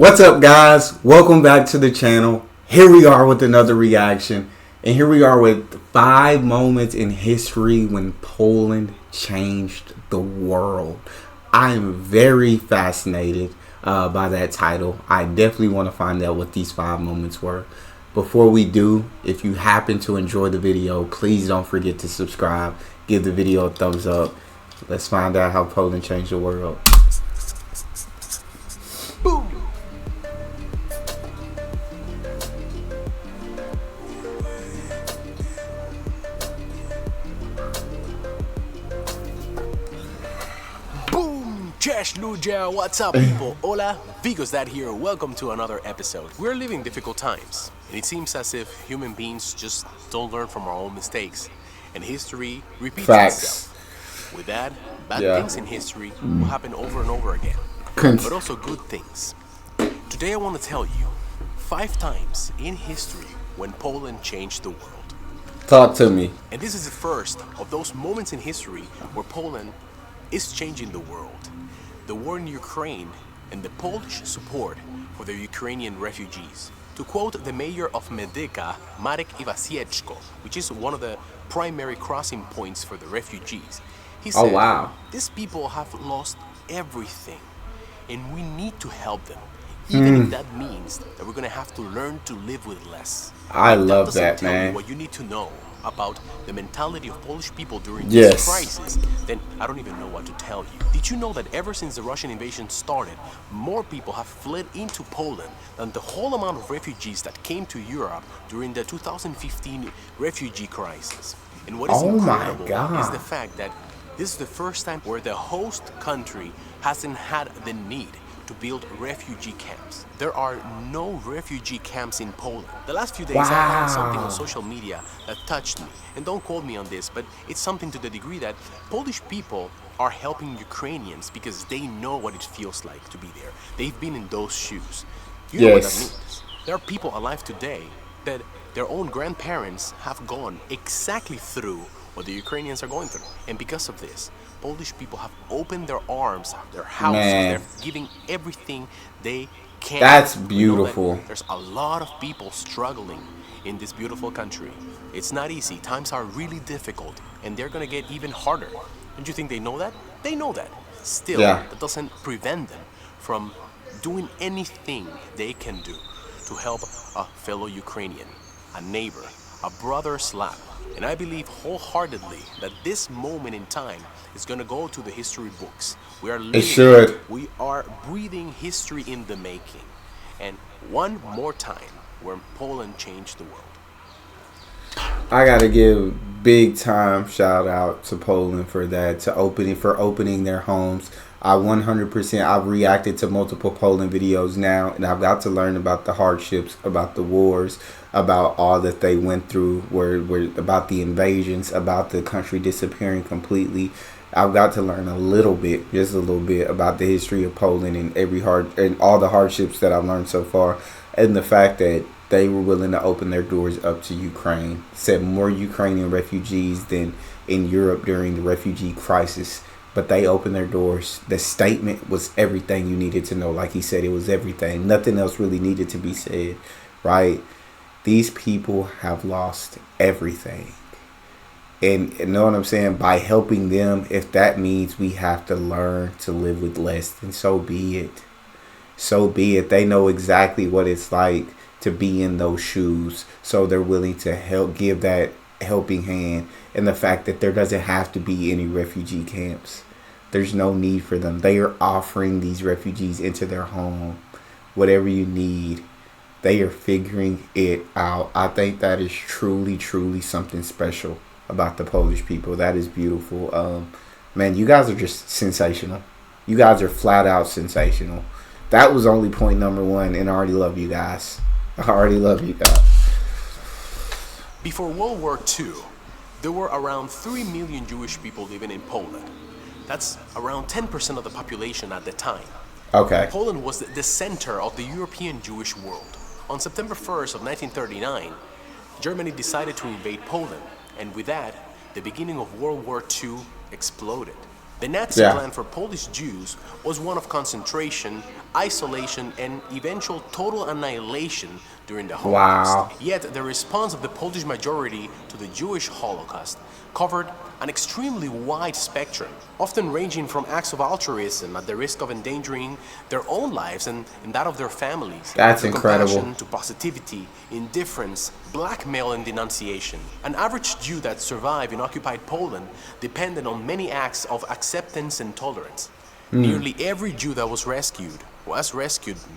What's up, guys? Welcome back to the channel. Here we are with another reaction. And here we are with 5 moments in history when Poland changed the world. I am very fascinated by that title. I definitely want to find out what these 5 moments were. Before we do, if you happen to enjoy the video, please don't forget to subscribe. Give the video a thumbs up. Let's find out how Poland changed the world. Boom! Boom! Cześć ludzie! What's up, people? Hola, Vigo's Dad here. Welcome to another episode. We're living difficult times, and it seems as if human beings just don't learn from our own mistakes, and history repeats itself. With that, bad things in history will happen over and over again, but also good things. Today I want to tell you 5 times in history when Poland changed the world. Talk to me. And this is the first of those moments in history where Poland is changing the world. The war in Ukraine and the Polish support for the Ukrainian refugees. To quote the mayor of Medyka, Marek Iwasieczko, which is one of the primary crossing points for the refugees, he said, these people have lost everything, and we need to help them, even if that means that we're going to have to learn to live with less. I love that, man. Tell you what you need to know about the mentality of Polish people during this crisis, then I don't even know what to tell you. Did you know that ever since the Russian invasion started, more people have fled into Poland than the whole amount of refugees that came to Europe during the 2015 refugee crisis? And what is incredible is the fact that this is the first time where the host country hasn't had the need to build refugee camps. There are no refugee camps in Poland. The last few days I found something on social media that touched me. And don't quote me on this, but it's something to the degree that Polish people are helping Ukrainians because they know what it feels like to be there. They've been in those shoes. You know what that means. There are people alive today that their own grandparents have gone exactly through what the Ukrainians are going through. And because of this, Polish people have opened their arms, their houses, they're giving everything they can. That's beautiful. There's a lot of people struggling in this beautiful country. It's not easy. Times are really difficult, and they're going to get even harder. Don't you think they know that? They know that. Still, that doesn't prevent them from doing anything they can do to help a fellow Ukrainian, a neighbor, a brother Slav. And I believe wholeheartedly that this moment in time is going to go to the history books. We are living, we are breathing history in the making. And one more time where Poland changed the world. I gotta give big time shout out to Poland for that, for opening their homes. I 100%, I've reacted to multiple Poland videos now, and I've got to learn about the hardships, about the wars, about all that they went through, about the invasions, about the country disappearing completely. I've got to learn a little bit, just a little bit, about the history of Poland and all the hardships that I've learned so far, and the fact that they were willing to open their doors up to Ukraine. Said more Ukrainian refugees than in Europe during the refugee crisis. But they opened their doors. The statement was everything you needed to know. Like he said, it was everything. Nothing else really needed to be said, right? These people have lost everything. And you know what I'm saying? By helping them, if that means we have to learn to live with less, then so be it. So be it. They know exactly what it's like to be in those shoes. So they're willing to help, give that helping hand. And the fact that there doesn't have to be any refugee camps. There's no need for them. They are offering these refugees into their home. Whatever you need, they are figuring it out. I think that is truly, truly something special about the Polish people. That is beautiful. Man, you guys are just sensational. You guys are flat out sensational. That was only point number 1, and I already love you guys. I already love you guys. Before World War II, there were around 3 million Jewish people living in Poland. That's around 10% of the population at the time. Okay. Poland was the center of the European Jewish world. On September 1st of 1939, Germany decided to invade Poland, and with that, the beginning of World War II exploded. The Nazi plan for Polish Jews was one of concentration, isolation, and eventual total annihilation during the Holocaust. Yet the response of the Polish majority to the Jewish Holocaust covered an extremely wide spectrum, often ranging from acts of altruism at the risk of endangering their own lives and that of their families. That's incredible. Compassion to positivity, indifference, blackmail, and denunciation. An average Jew that survived in occupied Poland depended on many acts of acceptance and tolerance. Nearly every Jew that was rescued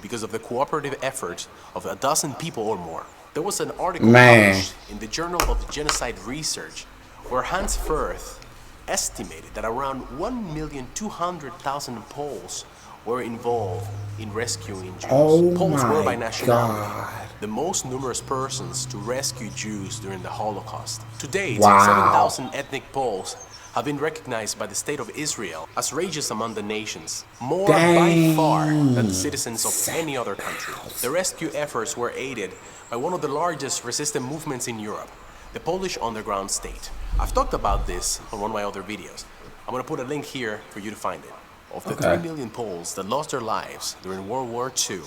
because of the cooperative efforts of a dozen people or more. There was an article published in the Journal of Genocide Research where Hans Firth estimated that around 1,200,000 Poles were involved in rescuing Jews. Poles were by nationality the most numerous persons to rescue Jews during the Holocaust. To date, 7,000 ethnic Poles have been recognized by the State of Israel as rages among the nations, more by far than the citizens of any other country. The rescue efforts were aided by one of the largest resistance movements in Europe, the Polish underground state. I've talked about this on one of my other videos. I'm going to put a link here for you to find it. Of the 3 million Poles that lost their lives during World War II,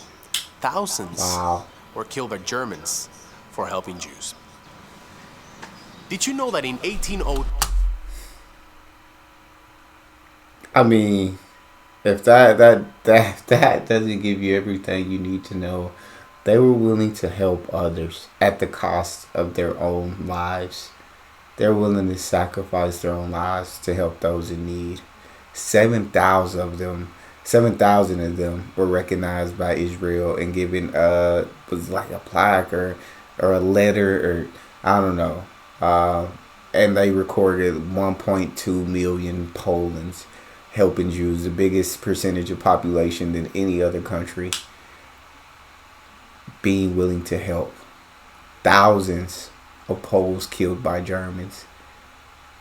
thousands were killed by Germans for helping Jews. Did you know that in 1802... I mean, if that doesn't give you everything you need to know, they were willing to help others at the cost of their own lives. They're willing to sacrifice their own lives to help those in need. 7,000 of them were recognized by Israel and given was like a plaque or a letter or I don't know. And they recorded 1.2 million Poland's helping Jews, the biggest percentage of population than any other country, being willing to help. Thousands of Poles killed by Germans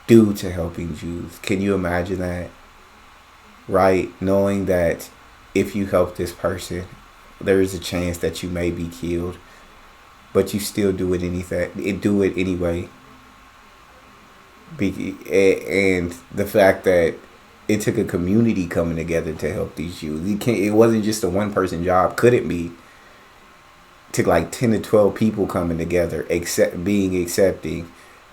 due to helping Jews. Can you imagine that? Right? Knowing that if you help this person, there is a chance that you may be killed, but you still do it anyway. And the fact that it took a community coming together to help these Jews. It wasn't just a one-person job. Couldn't be. It took like 10 to 12 people coming together, accepting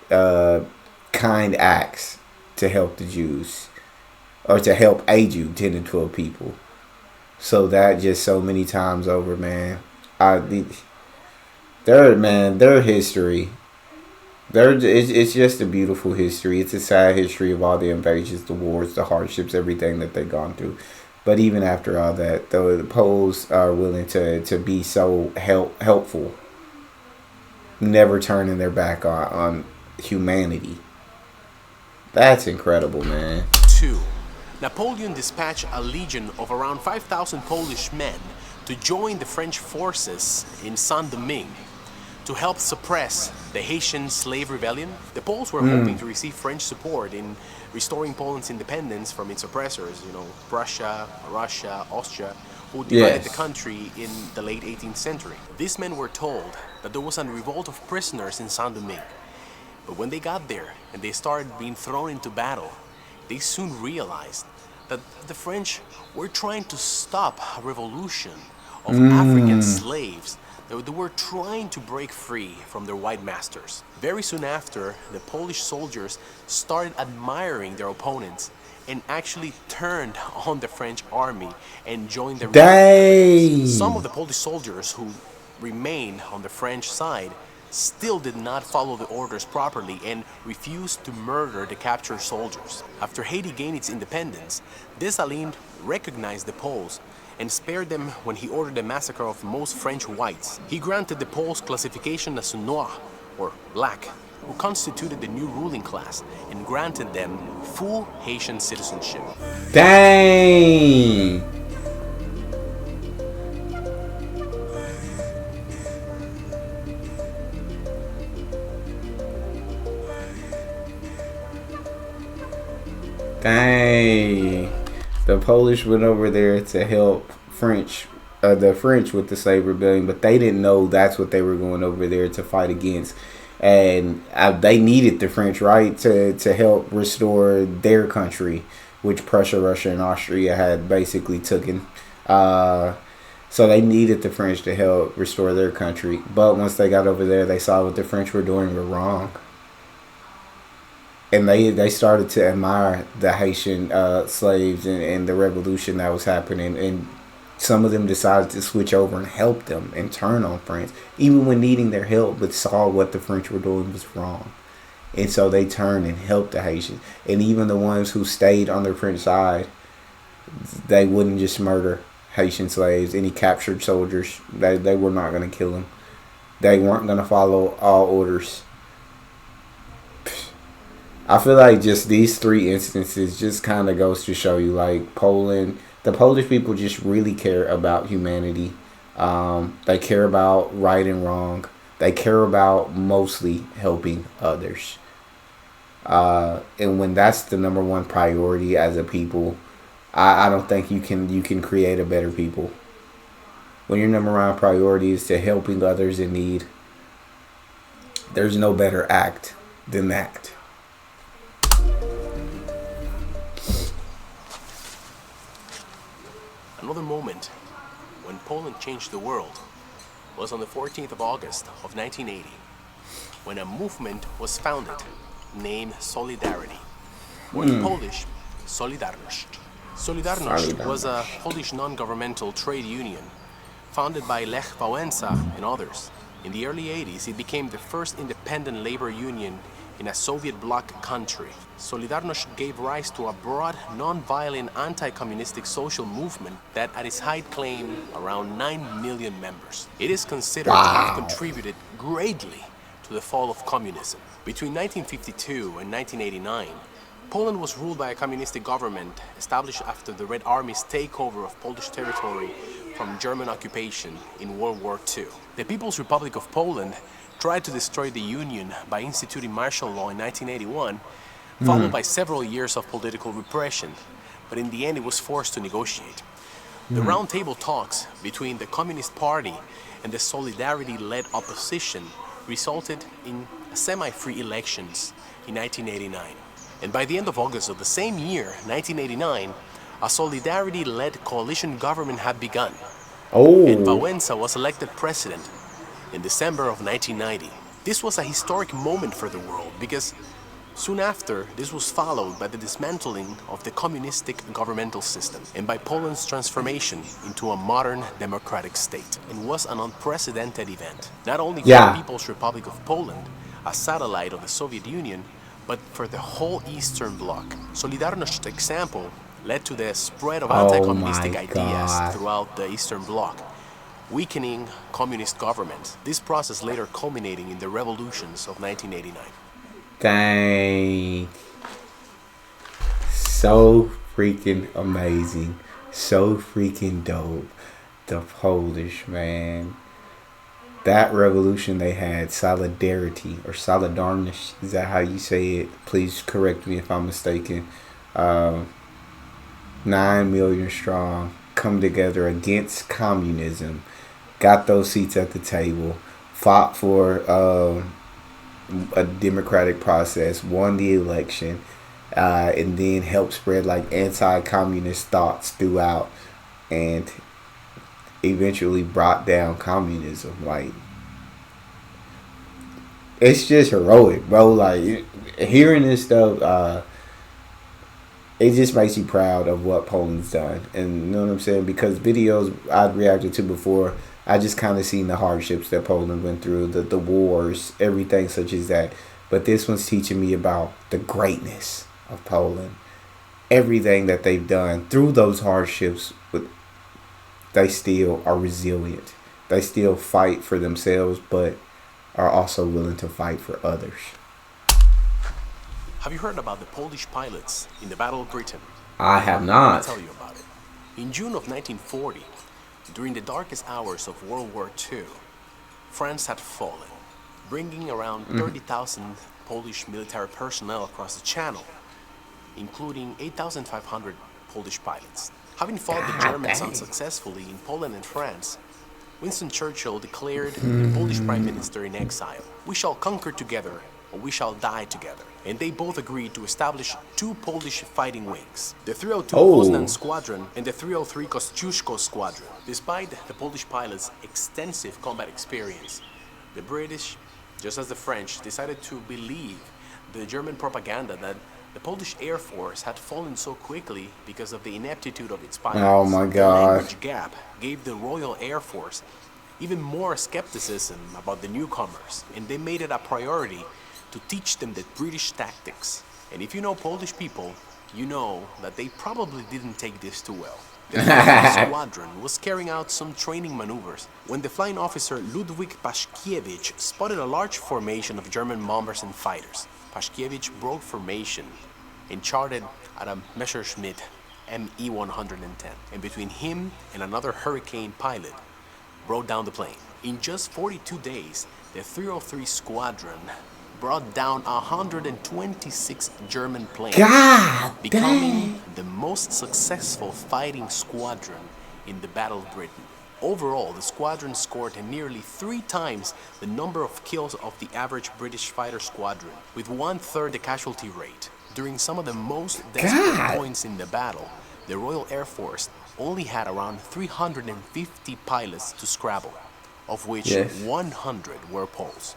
kind acts to help the Jews. Or to help a Jew, 10 to 12 people. So that just so many times over, man. Their history. It's just a beautiful history. It's a sad history of all the invasions, the wars, the hardships, everything that they've gone through. But even after all that, the Poles are willing to be so helpful, never turning their back on humanity. That's incredible, man. 2. Napoleon dispatched a legion of around 5,000 Polish men to join the French forces in Saint-Domingue to help suppress the Haitian slave rebellion. The Poles were hoping to receive French support in restoring Poland's independence from its oppressors, Prussia, Russia, Austria, who divided the country in the late 18th century. These men were told that there was a revolt of prisoners in Saint-Domingue. But when they got there and they started being thrown into battle, they soon realized that the French were trying to stop a revolution of African slaves. They were trying to break free from their white masters. Very soon after, the Polish soldiers started admiring their opponents and actually turned on the French army and joined the rebellion. Some of the Polish soldiers who remained on the French side still did not follow the orders properly and refused to murder the captured soldiers. After Haiti gained its independence, Dessalines recognized the Poles and spared them when he ordered the massacre of most French whites. He granted the Poles classification as Noir, or black, who constituted the new ruling class, and granted them full Haitian citizenship. Dang! Dang. The Polish went over there to help the French with the slave rebellion, but they didn't know that's what they were going over there to fight against. And they needed the French, right, to help restore their country which Prussia, Russia, and Austria had basically taken. So they needed the French to help restore their country. But once they got over there, they saw what the French were doing were wrong. And they started to admire the Haitian slaves and the revolution that was happening. And some of them decided to switch over and help them and turn on France, even when needing their help, but saw what the French were doing was wrong. And so they turned and helped the Haitians. And even the ones who stayed on the French side, they wouldn't just murder Haitian slaves. Any captured soldiers, they were not going to kill them. They weren't going to follow all orders. I feel like just these three instances just kind of goes to show you, like, Poland, the Polish people just really care about humanity. They care about right and wrong. They care about mostly helping others. And when that's the number one priority as a people, I don't think you can create a better people. When your number one priority is to helping others in need, there's no better act than that. Another moment when Poland changed the world was on the 14th of August of 1980, when a movement was founded named Solidarity, or in Polish, Solidarność. Solidarność was a Polish non-governmental trade union founded by Lech Wałęsa and others. In the early 80s, it became the first independent labor union in a Soviet bloc country. Solidarność gave rise to a broad, non-violent, anti-communistic social movement that at its height claimed around 9 million members. It is considered to have contributed greatly to the fall of communism. Between 1952 and 1989, Poland was ruled by a communistic government established after the Red Army's takeover of Polish territory from German occupation in World War II. The People's Republic of Poland tried to destroy the Union by instituting martial law in 1981, followed by several years of political repression, but in the end it was forced to negotiate. The roundtable talks between the Communist Party and the Solidarity-led opposition resulted in semi-free elections in 1989. And by the end of August of the same year, 1989, a Solidarity-led coalition government had begun. And Wałęsa was elected president in December of 1990. This was a historic moment for the world because soon after, this was followed by the dismantling of the communistic governmental system and by Poland's transformation into a modern democratic state, and was an unprecedented event, not only for the People's Republic of Poland, a satellite of the Soviet Union, but for the whole Eastern Bloc. Solidarności's example led to the spread of anti-communistic ideas throughout the Eastern Bloc, weakening communist governments. This process later culminating in the revolutions of 1989. Dang. So freaking amazing. So freaking dope. The Polish, man. That revolution they had, Solidarity, or Solidarność, is that how you say it? Please correct me if I'm mistaken. 9 million strong, come together against communism, got those seats at the table, fought for a democratic process, won the election, and then helped spread like anti-communist thoughts throughout, and eventually brought down communism. Like, it's just heroic, bro. Like, hearing this stuff, it just makes you proud of what Poland's done. And you know what I'm saying? Because videos I'd reacted to before, I just kind of seen the hardships that Poland went through, the wars, everything such as that. But this one's teaching me about the greatness of Poland. Everything that they've done through those hardships, they still are resilient. They still fight for themselves, but are also willing to fight for others. Have you heard about the Polish pilots in the Battle of Britain? I have not. I'll tell you about it. In June of 1940, during the darkest hours of World War II, France had fallen, bringing around 30,000 Polish military personnel across the Channel, including 8,500 Polish pilots. Having fought the Germans unsuccessfully in Poland and France, Winston Churchill declared the Polish Prime Minister in exile. "We shall conquer together, or we shall die together. And they both agreed to establish two Polish fighting wings, the 302 Poznan Squadron and the 303 Kościuszko Squadron. Despite the Polish pilots' extensive combat experience, the British, just as the French, decided to believe the German propaganda that the Polish Air Force had fallen so quickly because of the ineptitude of its pilots. Oh my God. The language gap gave the Royal Air Force even more skepticism about the newcomers, and they made it a priority to teach them the British tactics. And if you know Polish people, you know that they probably didn't take this too well. The squadron was carrying out some training maneuvers when the flying officer Ludwik Paszkiewicz spotted a large formation of German bombers and fighters. Paszkiewicz broke formation and charted at a Messerschmitt Me-110, and between him and another Hurricane pilot, brought down the plane. In just 42 days, the 303 Squadron brought down 126 German planes, becoming the most successful fighting squadron in the Battle of Britain. Overall, the squadron scored nearly 3 times the number of kills of the average British fighter squadron, with 1/3 the casualty rate. During some of the most desperate points in the battle, the Royal Air Force only had around 350 pilots to scrabble, of which 100 were Poles.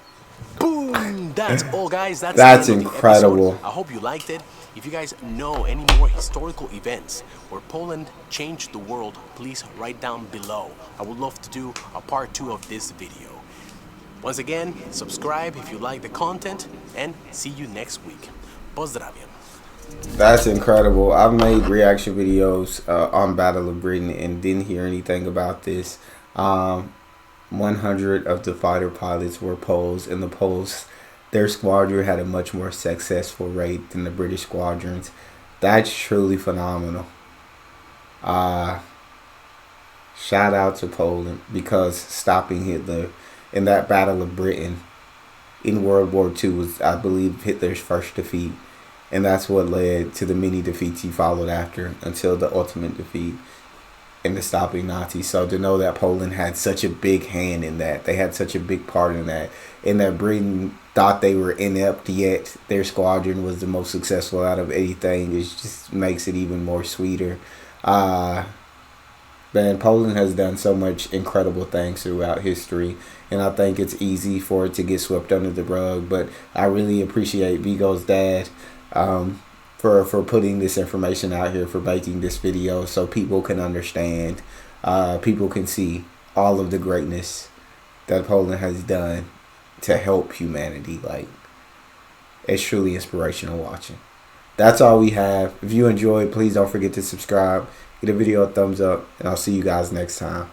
Boom! That's all, guys. That's incredible. I hope you liked it. If you guys know any more historical events where Poland changed the world, please write down below. I would love to do a part 2 of this video. Once again, subscribe if you like the content, and see you next week. Pozdrawiam. That's incredible. I've made reaction videos on Battle of Britain and didn't hear anything about this. 100 of the fighter pilots were Poles, and the Poles, their squadron had a much more successful rate than the British squadrons. That's truly phenomenal. Shout out to Poland, because stopping Hitler in that Battle of Britain in World War II was, I believe, Hitler's first defeat. And that's what led to the many defeats he followed after, until the ultimate defeat in the stopping Nazis. So to know that Poland had such a big hand in that, they had such a big part in that, and that Britain thought they were inept, yet their squadron was the most successful out of anything, it just makes it even more sweeter. Man, Poland has done so much incredible things throughout history, and I think it's easy for it to get swept under the rug. But I really appreciate Vigo's dad for putting this information out here, for making this video so people can understand, people can see all of the greatness that Poland has done to help humanity. Like, it's truly inspirational watching. That's all we have. If you enjoyed, please don't forget to subscribe, give the video a thumbs up, and I'll see you guys next time.